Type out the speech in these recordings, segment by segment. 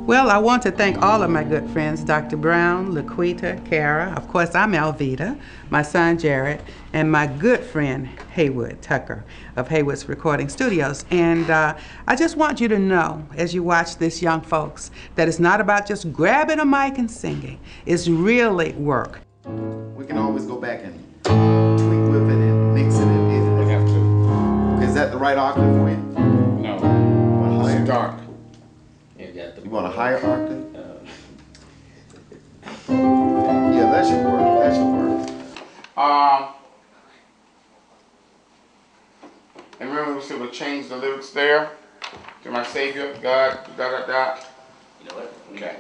Well, I want to thank all of my good friends, Dr. Brown, Laquita, Kara, of course I'm Alvita, my son Jared, and my good friend Haywood Tucker of Haywood's Recording Studios. And I just want you to know, as you watch this, young folks, that it's not about just grabbing a mic and singing. It's really work. We can always go back and tweak with it and mix it and edit it. We have to. Is that the right octave for you? No. It's dark. You want a higher octave? Yeah, that should work. That should work. And remember we said we'll change the lyrics there. To my Savior, God, da da da. You know what? Okay.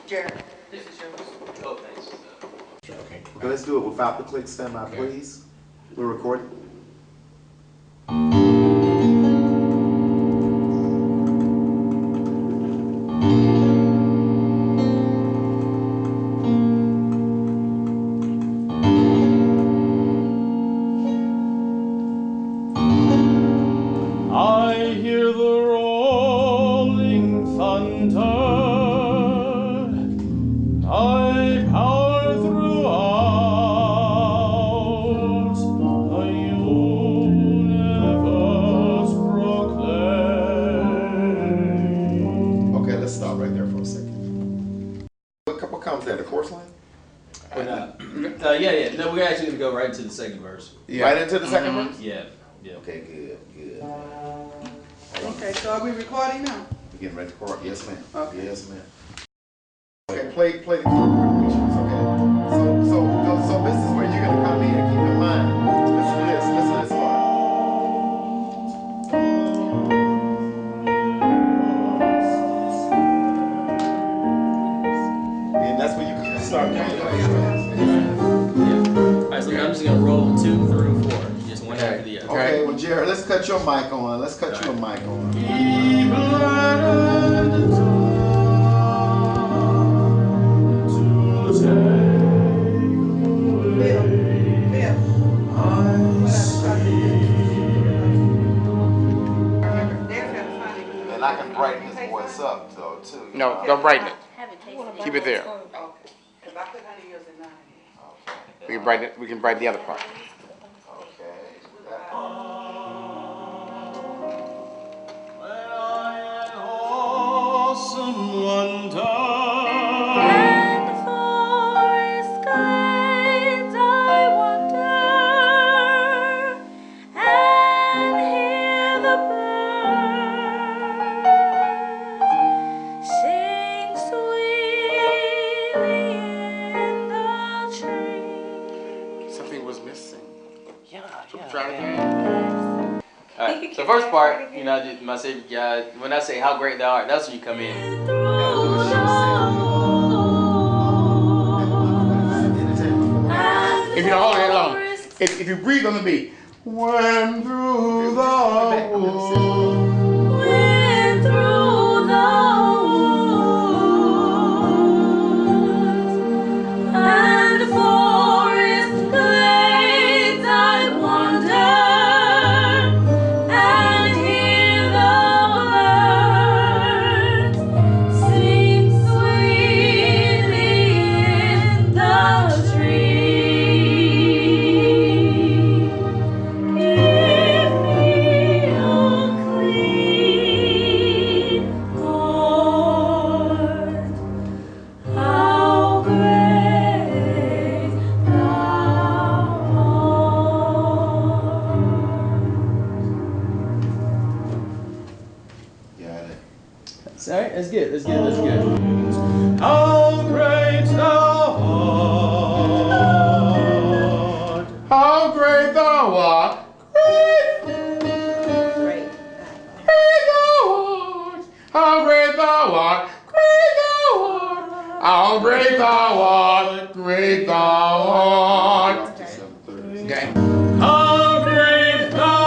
Jared, this is yours. Oh, thanks. Okay. Okay, let's do it without the click. Stand by, please. We're recording. I hear the rolling thunder, thy power throughout the universe proclaim. Okay, let's stop right there for a second. What comes there? The chorus line? Yeah. No, we're actually gonna go right into the second verse. Yeah. Right into the second verse? Yeah. Okay, good. Okay, so are we recording now? We're getting ready to record. Yes, ma'am. Okay. Yes, ma'am. Okay, play the keyboard pictures, okay? So this is where you're gonna come in. Keep in mind. Listen to this part. And that's where you can start playing. Alright, so I'm just gonna roll 2 through 4. Just one after the other. Okay, well, Jared, let's cut your mic on. Let's cut your mic on. And I can brighten his voice up, though, too. No, don't brighten it. Keep it there. We can brighten the other part. Awesome wonder. And the forest guides I wander, and hear the birds sing sweetly in the tree. Something was missing. Yeah. Try it again. Alright, so first part, you know, I did my Savior God. When I say how great thou art, that's when you come in. If you don't hold it long, if you breathe on the beat. When through the woods. Went through the woods and forest glades I wander, and hear the birds sing sweetly in the tree. Give me a clean heart. How great thou Got it. Alright, that's good. That's good. That's good. How great thou art. How great thou art. Great. Great thou art. How great thou art. Great thou art. How great thou art. Great thou art. Okay. How great thou art.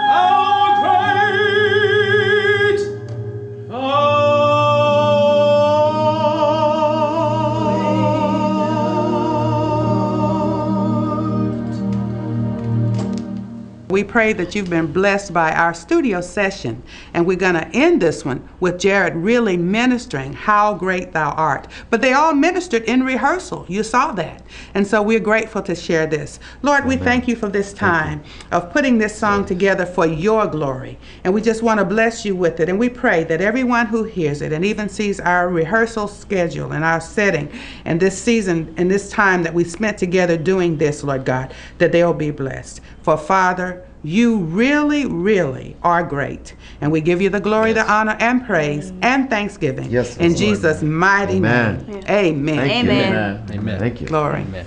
How great thou art. we pray that you've been blessed by our studio session. And we're going to end this one with Jared really ministering How Great Thou Art. But they all ministered in rehearsal. You saw that. And so we're grateful to share this. Lord, we thank you for this time of putting this song together for your glory. And we just want to bless you with it. And we pray that everyone who hears it and even sees our rehearsal schedule and our setting and this season and this time that we spent together doing this, Lord God, that they'll be blessed. For Father, you really, really are great. And we give you the glory, the honor, and praise, and thanksgiving. Yes, in Lord. Jesus' mighty Amen. name. Amen. Thank you. Amen. Amen. Thank you. Glory. Amen.